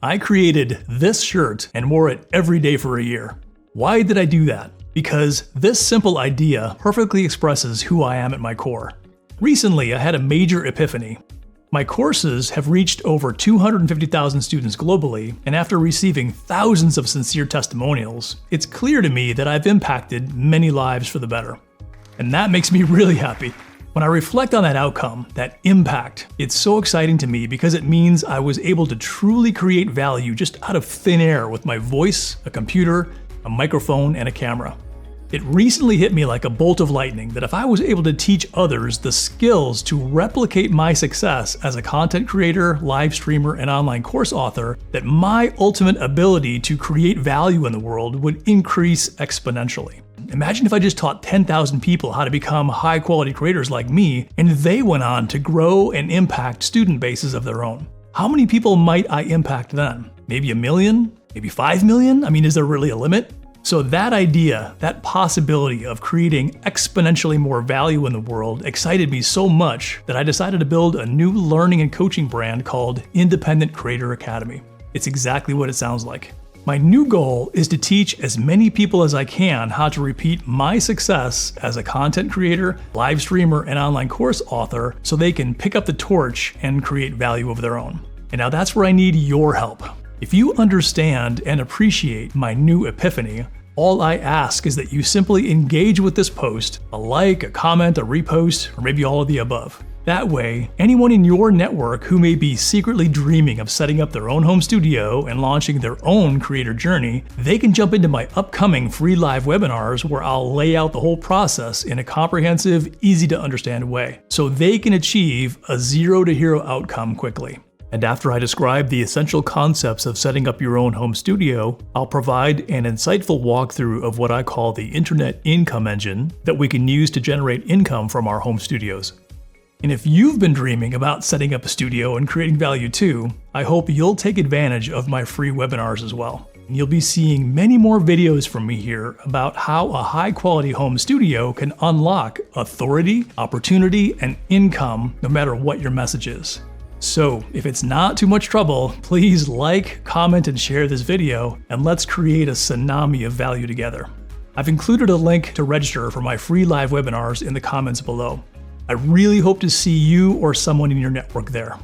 I created this shirt and wore it every day for a year. Why did I do that? Because this simple idea perfectly expresses who I am at my core. Recently, I had a major epiphany. My courses have reached over 250,000 students globally, and after receiving thousands of sincere testimonials, it's clear to me that I've impacted many lives for the better. And that makes me really happy. When I reflect on that outcome, that impact, it's so exciting to me because it means I was able to truly create value just out of thin air with my voice, a computer, a microphone, and a camera. It recently hit me like a bolt of lightning that if I was able to teach others the skills to replicate my success as a content creator, live streamer, and online course author, that my ultimate ability to create value in the world would increase exponentially. Imagine if I just taught 10,000 people how to become high-quality creators like me, and they went on to grow and impact student bases of their own. How many people might I impact then? Maybe 1 million? Maybe 5 million? I mean, is there really a limit? So that idea, that possibility of creating exponentially more value in the world excited me so much that I decided to build a new learning and coaching brand called Independent Creator Academy. It's exactly what it sounds like. My new goal is to teach as many people as I can how to repeat my success as a content creator, live streamer, and online course author so they can pick up the torch and create value of their own. And now that's where I need your help. If you understand and appreciate my new epiphany, all I ask is that you simply engage with this post, a like, a comment, a repost, or maybe all of the above. That way, anyone in your network who may be secretly dreaming of setting up their own home studio and launching their own creator journey, they can jump into my upcoming free live webinars where I'll lay out the whole process in a comprehensive, easy to understand way, so they can achieve a zero to hero outcome quickly. And after I describe the essential concepts of setting up your own home studio, I'll provide an insightful walkthrough of what I call the Internet Income Engine that we can use to generate income from our home studios. And if you've been dreaming about setting up a studio and creating value too, I hope you'll take advantage of my free webinars as well. And you'll be seeing many more videos from me here about how a high-quality home studio can unlock authority, opportunity, and income no matter what your message is. So, if it's not too much trouble, please like, comment, and share this video, and let's create a tsunami of value together. I've included a link to register for my free live webinars in the comments below. I really hope to see you or someone in your network there.